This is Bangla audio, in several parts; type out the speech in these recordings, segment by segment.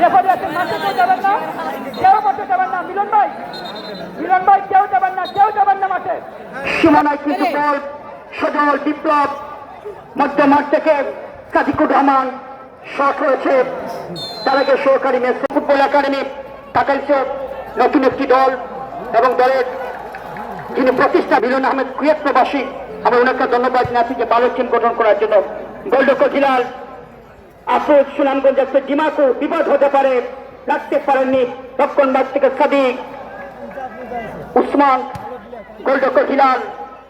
রেফারি আছেন, মাঠে কেউ যাবেন না, কেউ মাঠে যাবেন না। মিলন ভাই কেউ যাবেন না, কেউ যাবেন না মাঠে। সীমানায় কিছু বল, সজল বিপ্লব মধ্য মাঠ থেকে সাদিকুর রহমান শট হয়েছে। তার আগে সহকারী মেসি ফুটবল একাডেমি টাকাইছে নতুন একটি দল এবং দলের যিনি প্রতিষ্ঠা মিলন আহমেদ কুয়েত প্রবাসী, আমরা ওনাকে ধন্যবাদ জানাচ্ছি যে ভালো টিম গঠন করার জন্য। গোলরক্ষক হিলাল আফরোজ সুনামগঞ্জ একটা ডিমাকু বিপদ হতে পারে, রাখতে পারেননি রক্ষণবাগ থেকে সাদিক উসমান। গোলরক্ষক হিলাল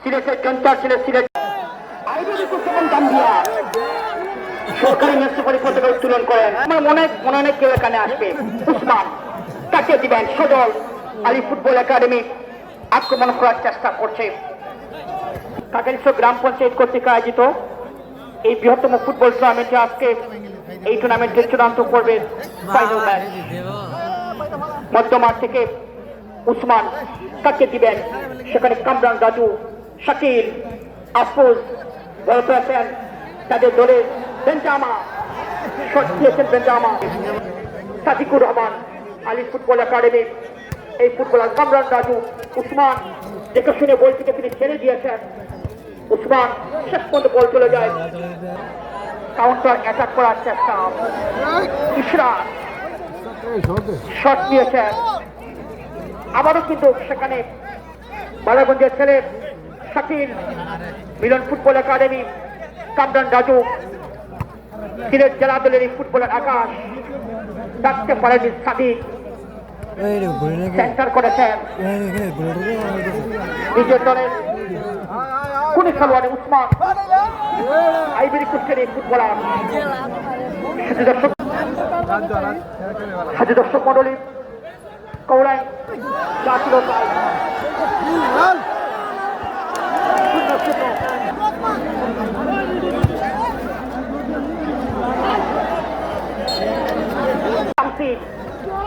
সিলেটের জনতার ছিলেন সিলেট সরকারি মেসি পতাকা উত্তোলন করেন। আমার মনে অনেক কেউ এখানে আসবে। উসমান তাকে দিবেন, সজল আলী ফুটবল একাডেমি আক্রমণ করার চেষ্টা করছে। কাকারিচর গ্রাম পঞ্চায়েত কর্তৃক আয়োজিত এই বৃহত্তম ফুটবল টুর্নামেন্টে আজকে এই টুর্নামেন্টের চূড়ান্ত পর্বের ফাইনাল ম্যাচ। মধ্যমাঠ থেকে উসমান কাকে দিবেন, সেখানে কামরান রাজু, শাকিল, আফরোজ বল পেয়েছেন তাদের দলের বেঞ্জামা, শট দিয়েছেন বেঞ্জামা। সাদিকুর রহমান আলী ফুটবল একাডেমি এই ফুটবলার কামরান রাজু, উসমান দেখে শুনে বল থেকে তিনি ছেড়ে দিয়েছেন। উসমান শেষ পর্যন্ত বল চলে যায়, কাউন্টার অ্যাটাক করার চেষ্টা। ইশরাক শট দিয়েছেন, আবারও কিন্তু সেখানে বালাগঞ্জের ছেলে শাকিল, মিলন ফুটবল একাডেমি কামরান রাজু, সিলেট জেলা দলের এই ফুটবলার আকাশ ডাকতে পারেনি সাদিক, সেন্টার করেছেন নিজের দলের কোন খেলোয়াড় উসমান আইভরি কোস্টের এই ফুটবলার। সাথী দর্শক মন্ডলী কৌড়ায় যা ছিল তাই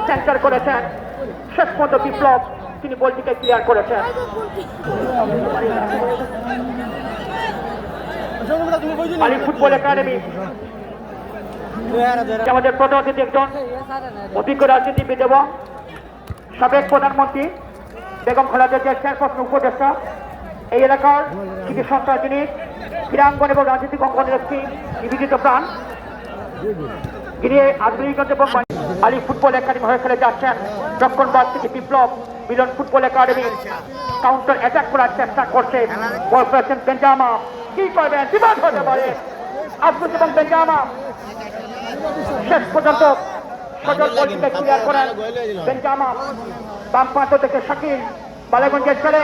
সেন্টার করেছেন, শেষ পর্যন্ত বিপ্লব তিনি বলটিকে ক্লিয়ার করেছেন। আলী ফুটবল একাডেমি আমাদের প্রধান অতিথি একজন অভিজ্ঞ রাজনীতিবিদ এবং সাবেক প্রধানমন্ত্রী বেগম খালেদা জিয়ার চেয়ারপারসন উপদেষ্টা, এই এলাকার কৃষি সন্ত্রাস যিনি ক্রীড়াঙ্গন এবং রাজনৈতিক অঙ্গনের একটি নিবেদিত প্রাণ, যিনি আধুনিকগঞ্জ এবং আলী ফুটবল একাডেমি হয়ে খেলে যাচ্ছেন। রক্ষণবাগ থেকে বিপ্লব, মিলন ফুটবল একাডেমি কাউন্টার অ্যাটাক করার চেষ্টা করছে। বল পেয়েছেন বেঞ্জামা, কি করবেন, বিবাদ হতে পারে। আফরোজ এবং বেঞ্জামা শেষ পর্যন্ত সজল বলটিকে ক্লিয়ার করেন বেঞ্জামা। বাম প্রান্ত থেকে শাকিল, বালাগঞ্জের ছেলে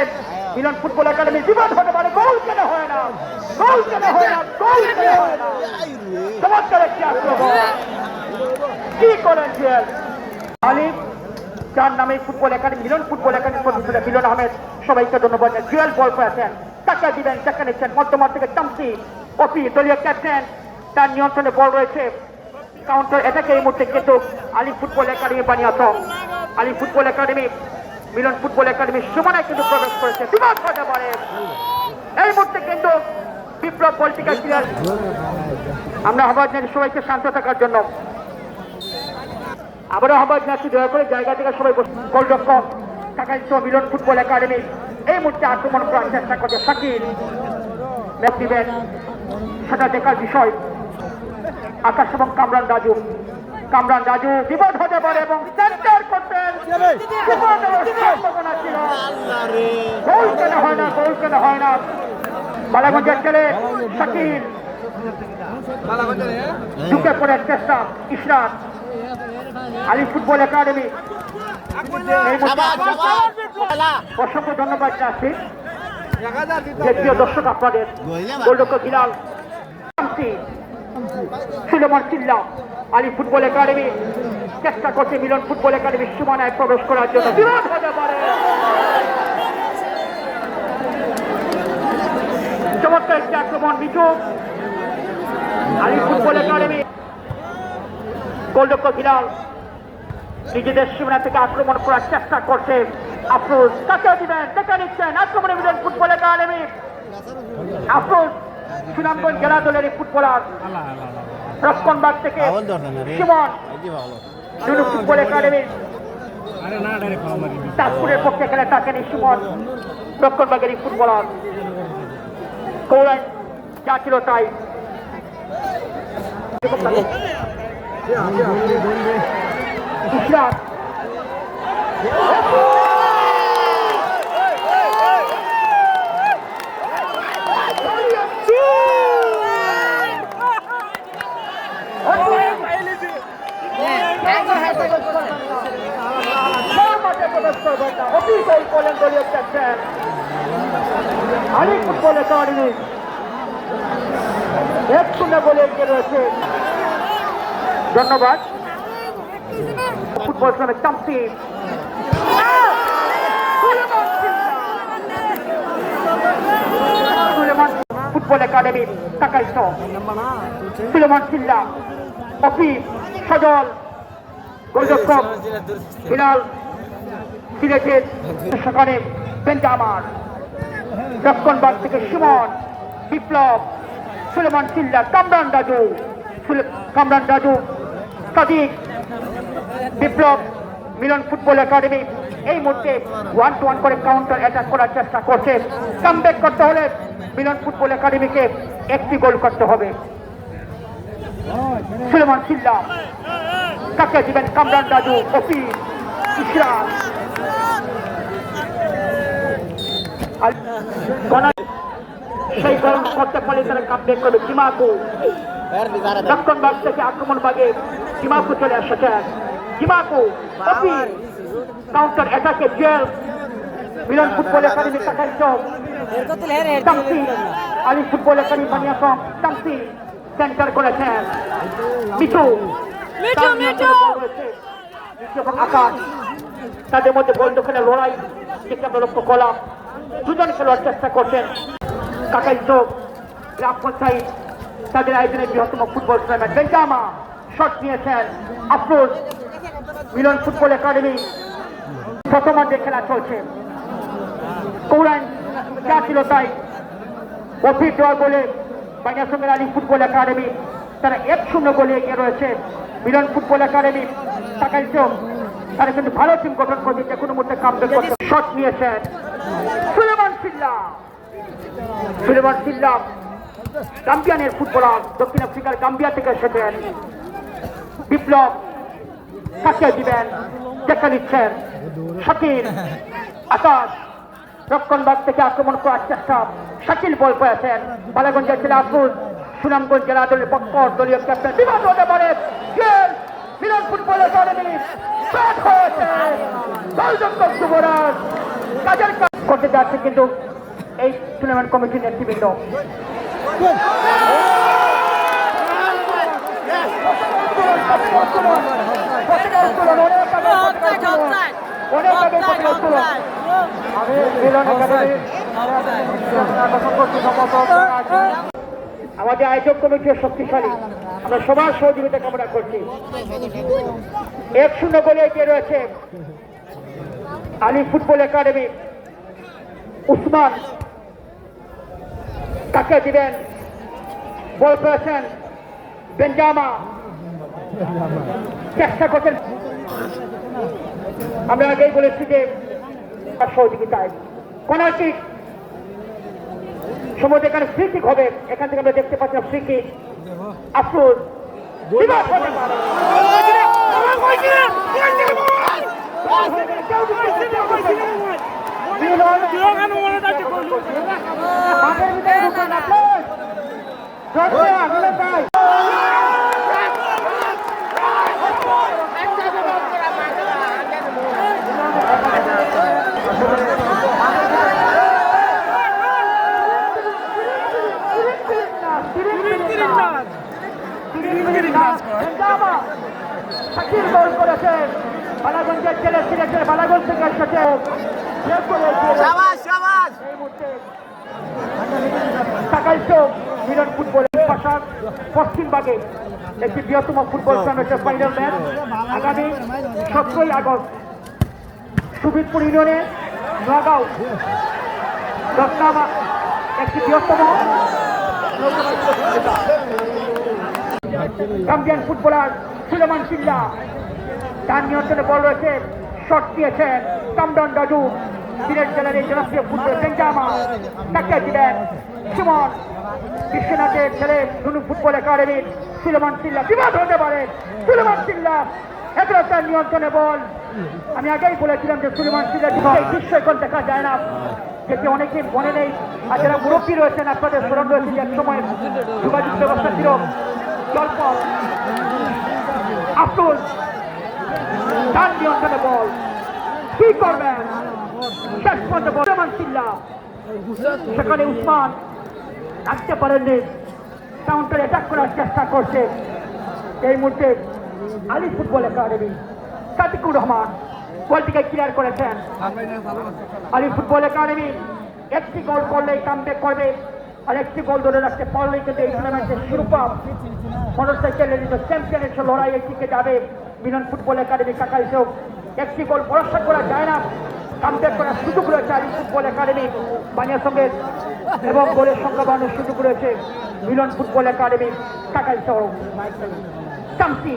মিলন ফুটবল একাডেমি বিবাদ হতে পারে। গোল কেন হয় না, গোল কেন হয় না, গোল কেন হয় না। চমৎকার একটি আক্রমণ, কি করেন জুয়েল আলী, যার নামে football academy Milan football academy প্রতিষ্ঠাতা মিলন আহমেদ, সবাইকে ধন্যবাদ। জুয়েল বল পেয়েছেন, টাকা দিবেন, টাকা নিচ্ছেন। মধ্যমাঠ থেকে তামসি অপি দলীয় ক্যাপ্টেন, তার নিয়ন্ত্রণে বল রয়েছে। কাউন্টার এটাকে এই মুহূর্তে কিন্তু আলী ফুটবল একাডেমি বানিয়েছ। Ali football academy Milan football academy সমানায় কিন্তু প্রবেশ করেছে, বিবাদ হতে পারে। এই মুহূর্তে কিন্তু বিপ্লব বলটিকে ক্লিয়ার। আমরা আহ্বান জানাই সবাইকে শান্ত থাকার জন্য, আবারও আহ্বান জানাচ্ছি দয়া করে জায়গা থেকে সবাই গোলরক্ষক টাকাইছো মিলন ফুটবল একাডেমি এই মুহূর্তে আক্রমণ করার চেষ্টা করছে। শাকিল ম্যাচ দিবেন, সেটা দেখার বিষয়। আকাশ এবং কামরান রাজু, কামরান রাজু বিপদ হতে পারে এবং সেন্টার করতেন, সম্ভাবনা ছিল। গোল কেন হয় না, গোল কেন হয় না। বালাগঞ্জের ছেলে শাকিল ঢুকে পড়ার চেষ্টা। ইশরাক আলী ফুটবল একাডেমি অসংখ্য ধন্যবাদ জানাচ্ছি। প্রিয় দর্শক, আপনাদের গোলরক্ষক হিলাল সুলেমান চিল্লা আলী ফুটবল একাডেমি চেষ্টা করছে মিলন ফুটবল একাডেমির সীমানায় প্রবেশ করার জন্য, বিরোধ হতে পারে। চমৎকার একটি আক্রমণ মিঠু আলী ফুটবল একাডেমি। গোলরক্ষক হিলাল নিজেদের সীমানা থেকে আক্রমণ করার চেষ্টা করছে। আফরোজ কাকে দিবেন, দেখে নিচ্ছেন আক্রমণে মিলন ফুটবল একাডেমি। আফরোজ সুনামগঞ্জ জেলা দলের ফুটবলার, রক্ষণবাগ থেকে সুমন নুনু ফুটবল একাডেমির তাজপুরের পক্ষে খেলে থাকেন এই সুমন রক্ষণবাগের এই ফুটবলার কৌরান যা ছিল তাই ইশরাক আলী ফুটবল একাডেমি 1-0 বলে এগিয়ে রয়েছে। ধন্যবাদ ফুটবল শ্রমিক তামসি ফুটবল একাডেমি টাকাইছ সুলেমান সিল্লা অফিস সজল গোলরক্ষক হিলাল সিলেটের সেখানে বেঞ্জামার রক্ষণবাগ থেকে সুমন বিপ্লব সুলেমান সিল্লা কামরান রাজু সাদিক বিপ্লব মিলন ফুটবল একাডেমি এই মুহূর্তে 1-1 করে কাউন্টার অ্যাটাক করার চেষ্টা করছে। কামব্যাক করতে হলে মিলন ফুটবল একাডেমিকে একটি গোল করতে হবে। সুলেমান সিল্লা কাকে দিবেন কামরান রাজু অফিস ইশরাক সেই গরম করতে পারলে তারা কামব্যাক করবে। জিমাকু রক্ষণবাগ থেকে আক্রমণ ভাগে জিমাকু চলে এসেছেন। জিমাকু অফিস কাউন্টার অ্যাটাকে জেল মিলন ফুটবল একাডেমি টাকাইছ তামসি আলী ফুটবল একাডেমি বানিয়াসম তামসি সেন্টার করেছেন মিঠু এবং আকাশ তাদের মধ্যে বল দখলে লড়াই যেটা আমরা লক্ষ্য করলাম। দুজন খেলোয়াড় চেষ্টা করছেন। কাকাইছ গ্রাম পঞ্চায়েত তাদের আয়োজনে বৃহত্তম ফুটবল টুর্নামেন্ট বেঞ্জামা শট নিয়েছেন আফরোজ মিলন ফুটবল একাডেমি প্রথমার্ধে খেলা চলছে। কৌরান যা ছিল তাই অফিস দেওয়ার বলে বানিয়াসঙ্গের আলী ফুটবল একাডেমি তারা 1-0 গোলে এগিয়ে রয়েছে। মিলন ফুটবল একাডেমি টাকাইছ তারা কিন্তু ভালো টিম গঠন করছে যে কোনো মুহূর্তে কামব্যাক করতে শট নিয়েছেন সুলেমান সিল্লা গাম্বিয়ানের ফুটবলার দক্ষিণ আফ্রিকার গাম্বিয়া থেকে এসেছেন। বিপ্লব কাকে দিবেন দেখা নিচ্ছেন শাকিল আকাশ রক্ষণবাগ থেকে আক্রমণ করার চেষ্টা শাকিল বল পেয়েছেন। বালাগঞ্জের ছেলে আফরুজ সুনামগঞ্জ জেলা দলের পক্ষ দলীয় ক্যাপ্টেন বিমান হতে পারে মিলন ফুটবল একাডেমি যুবরাজ কাজের কাজ করতে যাচ্ছে কিন্তু এই টুর্নামেন্ট কমিটির নেতৃবৃন্দ আমাদের আয়োজক কমিটি শক্তিশালী আমরা সবার সহযোগিতা কামনা করছি। 1-0 গোলে এগিয়ে রয়েছে আলী ফুটবল একাডেমি। উসমান কাকে দিবেন বল পেয়েছেন বেঞ্জামা চেষ্টা করছেন। আমরা আগেই বলেছি যে সহযোগিতায় কর্নার কিক সময় এখানে ফ্রি কিক হবে। এখান থেকে আমরা দেখতে পাচ্ছি ফ্রি কিক আফরোজ শাকিল গোল করেছেন বালাগঞ্জের ছেলে সিলেটের বালাগঞ্জ থেকে এসেছে। টাকাইছ মিলন ফুটবল পাশার পশ্চিমবাগে একটি বৃহত্তম ফুটবল টুর্নামেন্টের ফাইনাল ম্যাচ আগামী 17 আগস্ট সুবিদপুর ইউনিয়নে নোয়াগাঁও দশনামা একটি বৃহত্তম চ্যাম্পিয়ন ফুটবলার সুলেমান চিল্লা, তার নিয়ন্ত্রণে বল রয়েছে, শট দিয়েছেন কামরান রাজু, সিলেট জেলার এই জনপ্রিয় ফুটবল বেঞ্জামা, তাকে দিলেন সুমন, বিশ্বনাথের ছেলে ধনু ফুটবল একাডেমির সুলেমান চিল্লা, বিবাদ হতে পারে সুলেমান চিল্লা, এগুলো তার নিয়ন্ত্রণে বল। আমি আগেই বলেছিলাম যে সুলেমান চিল্লা এই দৃশ্য এখন দেখা যায় না, যেটি অনেকে মনে নেই, আর যারা মুরব্বী রয়েছেন আপনাদের স্মরণ রয়েছে যে এক সময় যোগাযোগ ব্যবস্থা ছিল জলপথ, আব্দুল তার নিয়ন্ত্রণে বল, কি করবেন শেষ পর্যন্ত সুলেমান চিল্লা, সেখানে উসমান আসতে পারেননি, কাউন্টার অ্যাটাক করার চেষ্টা করছে এই মুহূর্তে আলী ফুটবল একাডেমি, সাদিকুর রহমান বলটিকে ক্লিয়ার করেছেন। আলী ফুটবল একাডেমি একটি গোল করলেই কামব্যাক করবে, আর একটি গোল ধরে রাখতে পারলেই কিন্তু এই টুর্নামেন্টের শিরোপা মোটরসাইকেলের চ্যাম্পিয়নের লড়াইয়ের দিকে যাবে মিলন ফুটবল একাডেমি কাকাইসব। একটি গোল ভরসা করা যায় না, কামব্যাক করার সুযোগ রয়েছে আলী ফুটবল একাডেমি বানিয়া সঙ্গে, এবং গোলের সংখ্যা বাড়ানোর সুযোগ রয়েছে মিলন ফুটবল একাডেমি কাকাইসব। কামসি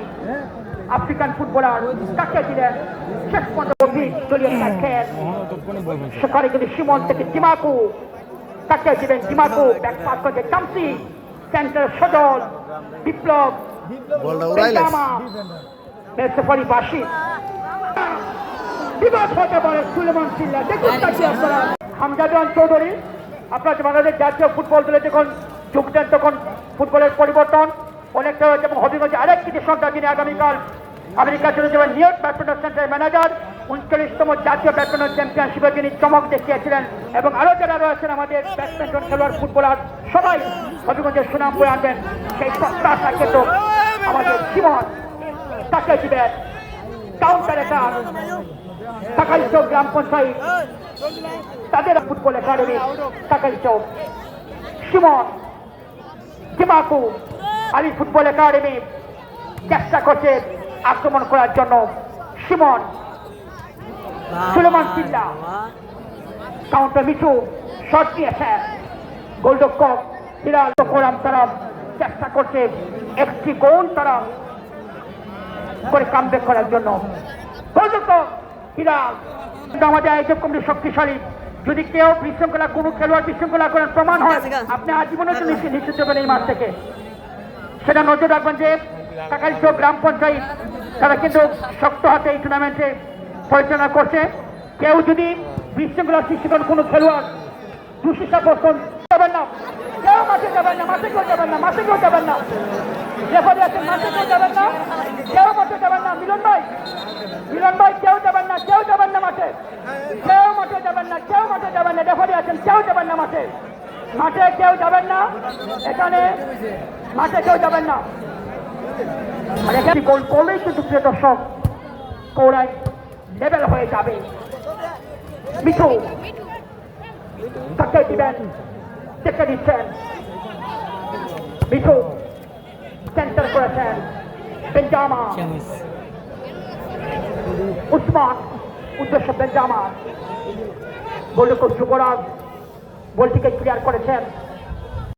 আফ্রিকান ফুটবলার কাকে দিলেন শেষ পর্যন্ত দলীয় খেলেন, সেখানে কিন্তু সীমন থেকে জিমাকু কাকে দিলেন, জিমাকু ব্যাক পাস করছে কামসি, সেন্টার সজল বিপ্লব মেসেফারি বাসি, বিবাদ হতে পারে সুলেমান চিল্লা। দেখুন আপনারা হামজাদান চৌধুরী, আপনার বাংলাদেশ জাতীয় ফুটবল দলে যখন যোগ দেন তখন ফুটবলের পরিবর্তন অনেকটা হয়েছে, এবং হবিগঞ্জে আরেক কিছু সন্তান যিনি আগামীকাল আমেরিকা চলে যাবেন নিউ ইয়র্ক ব্যাডমিন্টন সেন্টারের ম্যানেজার, 39তম জাতীয় ব্যাডমিন্টন চ্যাম্পিয়নশিপে তিনি চমক দেখিয়েছিলেন, এবং আরও যারা রয়েছেন আমাদের ব্যাডমিন্টন খেলোয়াড় ফুটবলার সবাই হবিগঞ্জের সুনাম বয়ে আনবেন, সেই প্রত্যাশা কিন্তু আমাদের জীবন তাকে দিবেন। কাউন্টার অ্যাটাক কাকাইচক গ্রাম পঞ্চায়েত তাদের ফুটবল একাডেমি কাকাইচক, সুমন জিমাকু আলী ফুটবল একাডেমি চেষ্টা করছে আক্রমণ করার জন্য, সুমন সুলেমান চিল্লা কাউন্টার মিঠু শট দিয়েছেন, গোলরক্ষক হিলাল কোরাম তারা চেষ্টা করছে একটি গোল তারা করে কামব্যাক করার জন্য, গোলরক্ষক হিলাল। আমাদের আয়োজক কমিটি শক্তিশালী, যদি কেউ বিশৃঙ্খলা কোনো খেলোয়াড় বিশৃঙ্খলা করেন প্রমাণ হয় আপনি আজীবনের জন্য নিশ্চিত দেবেন এই মাঠ থেকে, সেটা নজর রাখবেন যে কাকাইচক গ্রাম পঞ্চায়েত তারা কিন্তু শক্ত হাতে এই টুর্নামেন্টে পরিচালনা করছে। কেউ যদি বিশৃঙ্খলা সৃষ্টি করেন কোনো খেলোয়াড় দোষী সাব্যস্ত যাবেন না, কেউ মাঠে যাবেন না, মাঠে কেউ যাবেন না, মাঠে কেউ যাবেন না, রেফারি আছেন মাঠে কেউ যাবেন না, কেউ মাঠে যাবেন না, মিলন ভাই কেউ যাবেন না, কেউ যাবেন না মাঠে, কেউ মাঠে যাবেন না, কেউ মাঠে যাবেন না, রেফারি আছেন কেউ যাবেন না মাঠে, মাঠে কেউ যাবেন না, এখানে মাঠে কেউ যাবেন না। আর এখানে গোল করলেই কিন্তু প্রিয় দর্শক কৌড়ায় লেভেল হয়ে যাবে। মিঠু তাকে দিবেন, দেখে দিচ্ছেন, মিঠু সেন্টার করেছেন বেঞ্জামা, উসমান উদ্দেশ্য বেঞ্জামা, গোলরক্ষক যুবরাজ বলটিকে ক্লিয়ার করেছেন।